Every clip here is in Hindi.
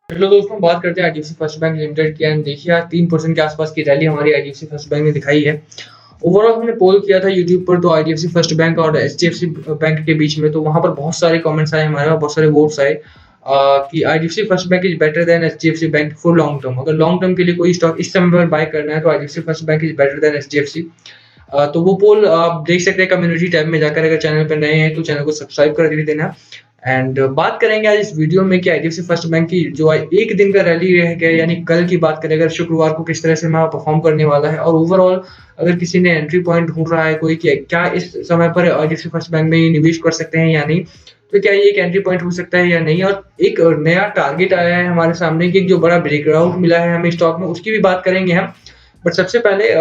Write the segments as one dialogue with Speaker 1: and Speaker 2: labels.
Speaker 1: हेलो दोस्तों, बात करते हैं आईडीएफसी फर्स्ट बैंक लिमिटेड की। एंड देखिए आज 3% के आसपास की रैली हमारी आईडीएफसी फर्स्ट बैंक ने दिखाई है। ओवरऑल हमने पोल किया था यूट्यूब पर, तो आईडीएफसी फर्स्ट बैंक और एचडीएफसी बैंक के बीच में, तो वहां पर बहुत सारे कमेंट्स आए, हमारे पास बहुत सारे वोट्स आए कि IDFC first bank is better than HDFC bank for long term. अगर लॉन्ग टर्म के लिए कोई स्टॉक इस समय पर बाय करना है तो IDFC first bank is better than HDFC. तो वो पोल आप देख सकते हैं कम्युनिटी टैब में जाकर। अगर चैनल पर नए हैं तो चैनल को सब्सक्राइब कर देना। एंड बात करेंगे आज इस वीडियो में कि आईडीएफसी फर्स्ट बैंक की जो एक दिन का रैली रह गया, यानी कल की बात करें अगर, शुक्रवार को किस तरह से मैं परफॉर्म करने वाला है। और ओवरऑल अगर किसी ने एंट्री पॉइंट ढूंढ रहा है कोई कि क्या इस समय पर आईडीएफसी फर्स्ट बैंक में निवेश कर सकते हैं या नहीं, तो क्या ये एक एंट्री पॉइंट हो सकता है या नहीं। और एक नया टारगेट आया है हमारे सामने कि जो बड़ा ब्रेकआउट मिला है हमें स्टॉक में, उसकी भी बात करेंगे हम। बट सबसे पहले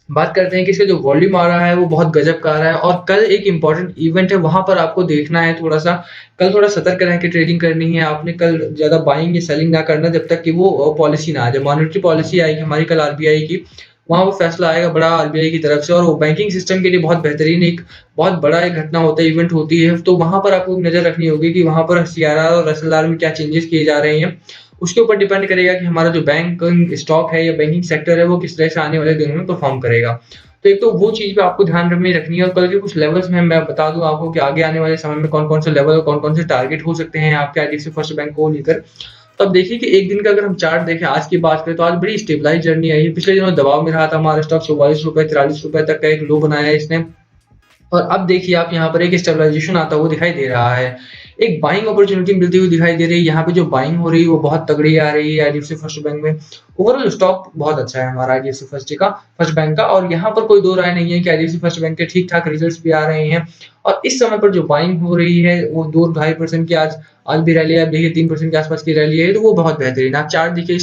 Speaker 1: बात करते हैं कि इसका जो वॉल्यूम आ रहा है वो बहुत गजब का आ रहा है। और कल एक इंपॉर्टेंट इवेंट है, वहां पर आपको देखना है थोड़ा सा। कल थोड़ा सतर्क रह के ट्रेडिंग करनी है आपने। कल ज्यादा बाइंग या सेलिंग ना करना जब तक कि वो पॉलिसी ना आ जाए। मॉनेटरी पॉलिसी आएगी हमारी कल आरबीआई की, वहां वो फैसला आएगा बड़ा आरबीआई की तरफ से, और वो बैंकिंग सिस्टम के लिए बहुत बेहतरीन एक बहुत बड़ा एक घटना होता है, इवेंट होती है। तो वहां पर आपको नजर रखनी होगी कि वहां पर सीआरआर और एसएलआर में क्या चेंजेस किए जा रहे हैं। उसके ऊपर डिपेंड करेगा कि हमारा जो बैंकिंग स्टॉक है या बैंकिंग सेक्टर है वो किस तरह से आने वाले दिनों में परफॉर्म करेगा। तो एक तो वो चीज पे आपको ध्यान में रखनी है। और कल के कुछ लेवल्स में मैं बता दूं आपको कि आगे आने वाले समय में कौन कौन से लेवल और कौन कौन से टारगेट हो सकते हैं आपके आईडीएफसी फर्स्ट बैंक को लेकर। तो अब देखिए कि एक दिन का अगर हम चार्ट देखें, आज की बात करें तो आज बड़ी स्टेबलाइज जर्नी आई है। पिछले दिनों दबाव में रहा था हमारा स्टॉक, 44 रुपए 43 रुपए तक का एक लो बनाया है इसने। और अब देखिए आप यहाँ पर एक स्टेबलाइजेशन आता हुआ दिखाई दे रहा है, एक बाइंग अपॉर्चुनिटी मिलती हुई दिखाई दे रही है। यहाँ पे जो बाइंग हो रही है वो बहुत तगड़ी आ रही है आईडीएफसी फर्स्ट बैंक में। ओवरऑल स्टॉक बहुत अच्छा है हमारा आईडीएफसी फर्स्ट बैंक का। और यहाँ पर कोई दो राय नहीं है कि आईडीएफसी फर्स्ट बैंक के ठीक ठाक रिजल्ट्स भी आ रहे हैं। और इस समय पर जो बाइंग हो रही है वो 2-2.5% की आज आज भी रैली है। आप देखिए 3% के आसपास की रैली है, तो वो बहुत बेहतरीन। आप चार्ट देखिए,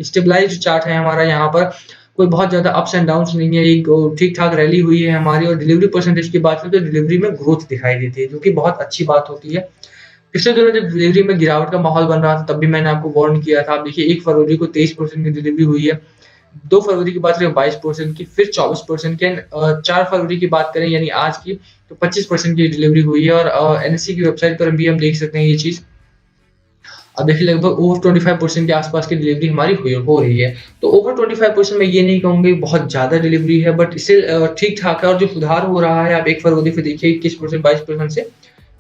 Speaker 1: स्टेबलाइज चार्ट है हमारा यहाँ पर, कोई बहुत ज्यादा अप्स एंड डाउन्स नहीं है। एक ठीक ठाक रैली हुई है हमारी। और डिलीवरी परसेंटेज की बात करें तो डिलीवरी में ग्रोथ दिखाई देती है, जो कि बहुत अच्छी बात होती है। पिछले दिनों जब डिलीवरी में गिरावट का माहौल बन रहा था तब भी मैंने आपको वार्न किया था। आप देखिए 1 फरवरी को 23% की डिलीवरी हुई है, 2 फरवरी की बात करें 22% की, फिर 24% की, 4 फरवरी की बात करें यानी आज की, तो 25% की डिलीवरी हुई है। और एनएससी की वेबसाइट पर भी हम देख सकते हैं ये चीज। अब देखिए लगभग ओवर 25% के आसपास की डिलीवरी हमारी हो रही है। तो ओवर 25% मैं ये नहीं कहूंगी बहुत ज्यादा डिलीवरी है, बट इससे ठीक ठाक है। और जो सुधार हो रहा है आप 1 फरवरी से देखिए 21% 22% से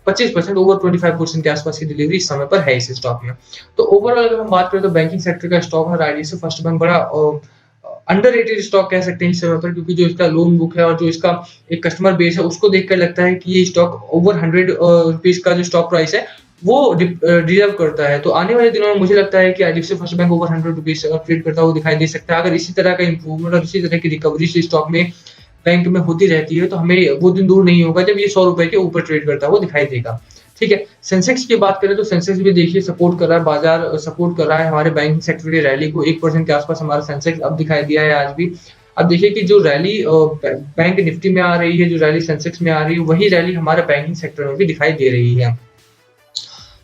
Speaker 1: 25%, ओवर 25% के आसपास की डिलीवरी इस समय पर है इस स्टॉक में। तो ओवरऑल अगर हम बात करें तो बैंकिंग सेक्टर का स्टॉक और आईडीएफसी फर्स्ट बैंक बड़ा अंडररेटेड स्टॉक कह सकते हैं इस समय पर, क्योंकि जो इसका लोन बुक है और जो इसका एक कस्टमर बेस है उसको देखकर लगता है कि ये स्टॉक ओवर 100 रुपीज का जो स्टॉक प्राइस है वो डिजर्व करता है। तो आने वाले दिनों में मुझे लगता है कि IDFC first bank over 100 rupees trade करता हुआ दिखाई दे सकता है। अगर इसी तरह का इंप्रूवमेंट और इसी तरह की रिकवरी से स्टॉक में बैंक में होती रहती है तो हमें वो दिन दूर नहीं होगा जब ये 100 रुपए के ऊपर ट्रेड करता हुआ दिखाई देगा। ठीक है, सेंसेक्स की बात करें तो सेंसेक्स भी देखिए सपोर्ट कर रहा है, बाजार सपोर्ट कर रहा है हमारे बैंकिंग सेक्टर की रैली को। 1% के आसपास हमारा सेंसेक्स अब दिखाई दिया है आज भी। अब देखिए कि जो रैली बैंक निफ्टी में आ रही है, जो रैली सेंसेक्स में आ रही है, वही रैली हमारे बैंकिंग सेक्टर में भी दिखाई दे रही है।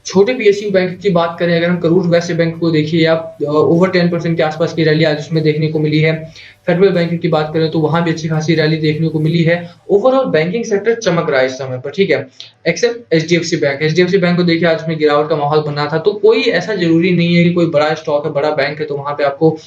Speaker 1: छोटे पीएसयू बैंक की बात करें अगर हम, करूर वैश्य बैंक को देखिए आप, ओवर 10% के आसपास की रैली आज उसमें देखने को मिली है। फेडरल बैंक की बात करें तो वहां भी अच्छी खासी रैली देखने को मिली है। ओवरऑल बैंकिंग सेक्टर चमक रहा है इस समय पर, ठीक है, except HDFC bank. HDFC bank को देखिए आज उसमें गिरावट का माहौल बना था। तो कोई ऐसा जरूरी नहीं है कि कोई बड़ा स्टॉक है, बड़ा बैंक है तो वहां पे आपको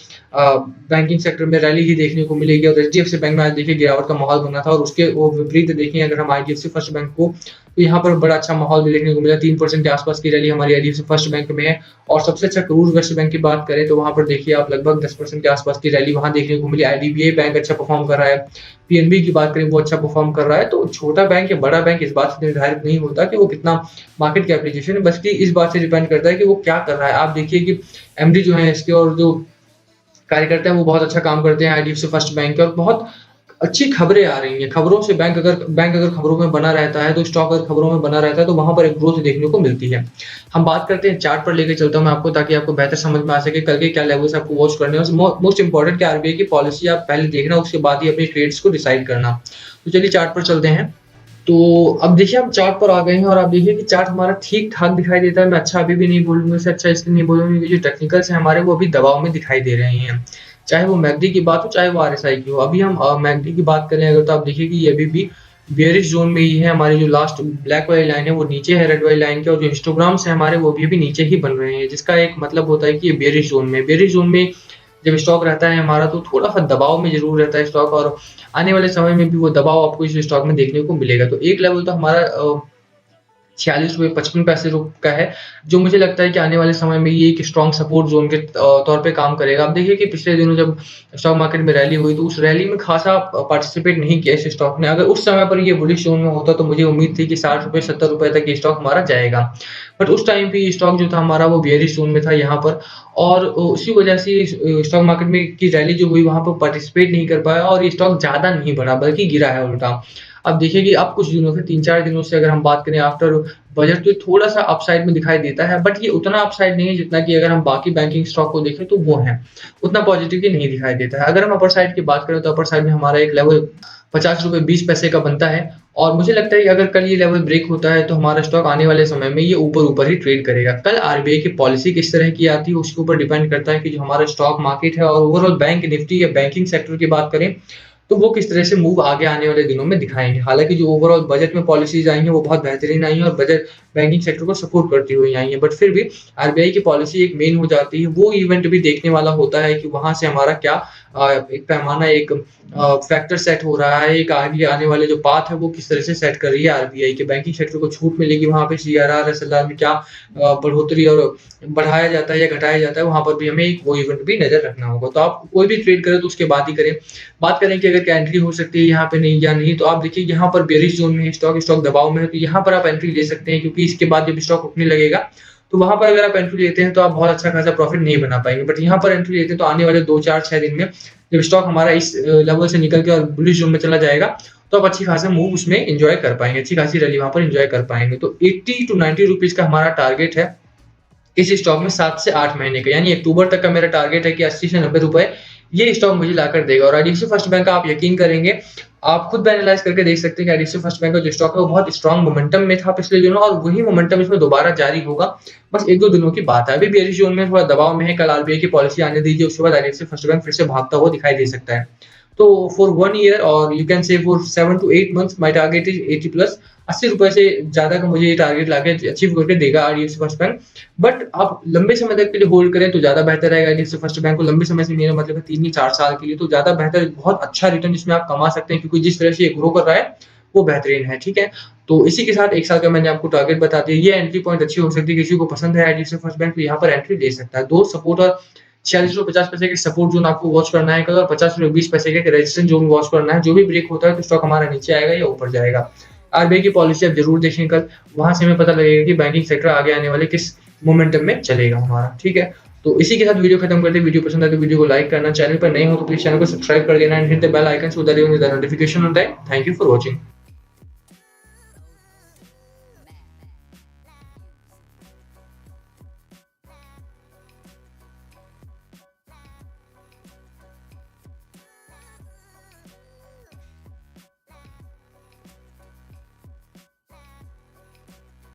Speaker 1: बैंकिंग सेक्टर में रैली ही देखने को मिलेगी। और एचडीएफसी बैंक में आज देखिए गिरावट का माहौल बना था। और उसके वो विपरीत देखें अगर हम आईडीएफसी फर्स्ट बैंक को, तो यहाँ पर बड़ा अच्छा माहौल भी देखने को मिला। 3% के आसपास की रैली हमारी आईडीएफसी फर्स्ट बैंक में है। और सबसे अच्छा करूर वैश्य बैंक की बात करें तो वहां पर देखिए आप लगभग 10% के आसपास की रैली वहां देखने को मिली। आईडीबीआई बैंक अच्छा परफॉर्म कर रहा है, पीएनबी की बात करें वो अच्छा परफॉर्म कर रहा है। तो छोटा बैंक या बड़ा बैंक इस बात से निर्धारित नहीं होता कि वो कितना मार्केट कैपिटलाइजेशन है, बल्कि इस बात से डिपेंड करता है कि वो क्या कर रहा है। आप देखिए कि एमडी जो है इसके और जो कार्यकर्ता है वो बहुत अच्छा काम करते हैं आईडीएफसी फर्स्ट बैंक के। और बहुत अच्छी खबरें आ रही हैं, खबरों से बैंक अगर खबरों में बना रहता है तो स्टॉक अगर खबरों में बना रहता है तो वहां पर एक ग्रोथ देखने को मिलती है। हम बात करते हैं चार्ट पर, लेके चलता हूं मैं आपको ताकि आपको बेहतर समझ में आ सके कल के क्या लेवल्स आपको वॉच करने हैं। मोस्ट इंपॉर्टेंट कि आरबीआई की पॉलिसी आप पहले देखना, उसके बाद ही अपने ट्रेड्स को डिसाइड करना। तो चलिए चार्ट पर चलते हैं। तो अब देखिए हम चार्ट पर आ गए हैं और आप देखिए कि चार्ट हमारा ठीक ठाक दिखाई देता है। मैं अच्छा अभी भी नहीं बोलूंगा, इससे अच्छा इसलिए नहीं बोलूंगा क्योंकि जो टेक्निकल्स हैं हमारे वो अभी दबाव में दिखाई दे रहे हैं, चाहे वो मैकडी की बात हो चाहे वो आरएसआई की हो। अभी हम मैकडी की बात करें अगर, तो आप देखिए कि ये अभी भी बेयरिश जोन में ही है। हमारी जो लास्ट ब्लैक वाली लाइन है वो नीचे है रेड वाली लाइन के, और जो हिस्टोग्राम्स है हमारे वो भी नीचे ही बन रहे हैं, जिसका एक मतलब होता है कि ये बेयरिश जोन में। बेयरिश जोन में जब स्टॉक रहता है हमारा तो थोड़ा सा दबाव में जरूर रहता है स्टॉक, और आने वाले समय में भी वो दबाव आपको इस स्टॉक में देखने को मिलेगा। तो एक लेवल तो हमारा 46 रुपए 55 पैसे का है, जो मुझे लगता है कि आने वाले समय में ये एक स्ट्रॉन्ग सपोर्ट जोन के तौर पे काम करेगा। अब देखिए कि पिछले दिनों जब स्टॉक मार्केट में रैली हुई तो उस रैली में खासा पार्टिसिपेट नहीं किया इस स्टॉक ने। अगर उस समय पर ये बुलिश जोन में होता तो मुझे उम्मीद थी कि 60 रुपए 70 रुपए तक ये स्टॉक हमारा जाएगा, बट उस टाइम पे ये स्टॉक जो था हमारा वो बेयरिश जोन में था यहाँ पर, और उसी वजह से स्टॉक मार्केट में की रैली जो हुई वहां पर पार्टिसिपेट नहीं कर पाया, और ये स्टॉक ज्यादा नहीं बढ़ा बल्कि गिरा है उल्टा। अब देखिए कि अब कुछ दिनों से 3-4 दिनों से अगर हम बात करें आफ्टर बजट, तो थोड़ा-सा अपसाइड में दिखाई देता है, बट ये उतना अपसाइड नहीं है जितना कि अगर हम बाकी बैंकिंग स्टॉक को देखें तो वो है। उतना पॉजिटिवली नहीं दिखाई देता है। अगर हम अपर साइड की बात करें तो अपर साइड में हमारा एक लेवल 50 रुपए 20 पैसे का बनता है, और मुझे लगता है कि अगर कल ये लेवल ब्रेक होता है तो हमारा स्टॉक आने वाले समय में ये ऊपर-ऊपर ही ट्रेड करेगा। कल आरबीआई की पॉलिसी किस तरह की आती है उसके ऊपर डिपेंड करता है कि जो हमारा स्टॉक मार्केट है और ओवरऑल बैंक निफ्टी या बैंकिंग सेक्टर की बात करें तो वो किस तरह से मूव आगे आने वाले दिनों में दिखाएँगे। हालाँकि जो ओवरऑल बजट में पॉलिसीज़ आई हैं वो बहुत बेहतरीन आई हैं और बजट बैंकिंग सेक्टर को सपोर्ट करती हुई आई हैं। बट फिर भी आरबीआई की पॉलिसी एक मेन हो जाती है, वो इवेंट भी देखने वाला होता है कि वहाँ से हमारा क्या एक पैमाना एक फैक्टर सेट हो रहा है, एक आगे आने वाले जो पाथ है वो किस तरह से सेट कर रही है आरबीआई के। बैंकिंग सेक्टर को छूट मिलेगी वहाँ पे सीआरआर, एसएलआर में क्या बढ़ोतरी और बढ़ाया जाता है या घटाया जाता है, वहाँ पर भी हमें एक वो इवेंट भी नज़र रखना होगा। तो आप कोई भी ट्रेड करें तो उसके बाद ही करें। बात करें कि अगर क्या एंट्री हो सकती है यहाँ पे नहीं या नहीं, तो आप देखिए यहाँ पर बेयरिश जोन में है स्टॉक दबाव में है, तो यहाँ पर आप एंट्री ले सकते हैं, क्योंकि इसके बाद जब स्टॉक उठने लगेगा तो वहाँ पर अगर आप एंट्री लेते हैं तो आप बहुत अच्छा खासा प्रॉफिट नहीं बना पाएँगे। बट यहाँ पर एंट्री लेते हैं तो आने वाले 2, 4, 6 दिन में जब स्टॉक हमारा इस लेवल से निकल के और बुलिश जोन में चला जाएगा, तो आप अच्छी खासा मूव उसमें एन्जॉय कर पाएँगे, अच्छी खासी रैली वहाँ पर एन्जॉय कर पाएँगे। तो 80 टू 90 रुपीज़ का हमारा टारगेट है इस स्टॉक में 7 से 8 महीने का, यानी अक्टूबर तक का मेरा टारगेट है कि 80 से 90 रुपए ये स्टॉक मुझे लाकर देगा। और आईडीएफसी फर्स्ट बैंक का आप यकीन करेंगे, आप खुद भी एनालाइज करके देख सकते हैं कि आईडीएफसी फर्स्ट बैंक का जो स्टॉक है वो बहुत स्ट्रॉन्ग मोमेंटम में था पिछले दिनों, और वही मोमेंटम इसमें दोबारा जारी होगा। बस 1-2 दिनों की बात है। अभी बेयरिश जोन में थोड़ा दबाव में है, कल आरबीआई की पॉलिसी आने दीजिए, उसके बाद आईडीएफसी फर्स्ट बैंक फिर से भागता हुआ दिखाई दे सकता है। तो फॉर 1 ईयर और you can say for 7 to 8 months my target is 80 plus. 80 रुपए से ज्यादा का मुझे ये टारगेट लाके अचीव करके देगा आईडीएफसी फर्स्ट बैंक। बट आप लंबे समय तक के लिए होल्ड करें तो ज्यादा बेहतर रहेगा। आईडीएफसी फर्स्ट बैंक को लंबे समय से मेरा मतलब है 3 या 4 साल के लिए तो ज्यादा बेहतर, बहुत अच्छा रिटर्न इसमें आप कमा सकते हैं, क्योंकि जिस तरह से ये ग्रो कर रहा है वो बेहतरीन है। ठीक है, तो इसी के साथ 1 साल का मैंने आपको टारगेट बता दिया। ये एंट्री पॉइंट अच्छी हो सकती है, किसी को पसंद है आईडीएफसी फर्स्ट बैंक तो यहाँ पर एंट्री ले सकता है। 2 सपोर्ट और 46 रुपए 50 पैसे के सपोर्ट जोन आपको वॉच करना है कल, और 50 रुपए 20 पैसे के रेजिस्टेंस जोन वॉच करना है। जो भी ब्रेक होता है तो स्टॉक हमारा नीचे आएगा या ऊपर जाएगा। आरबीआई की पॉलिसी आप जरूर देखें कल, वहां से हमें पता लगेगा कि बैंकिंग सेक्टर आगे आने वाले किस मोमेंटम में चलेगा हमारा। ठीक है, तो इसी के साथ वीडियो खत्म करते हैं। वीडियो पसंद आए तो वीडियो को लाइक करना, चैनल पर नए हो तो प्लीज चैनल को सब्सक्राइब कर देना and hit the bell icon so that you will get the notification on time. Thank you for watching.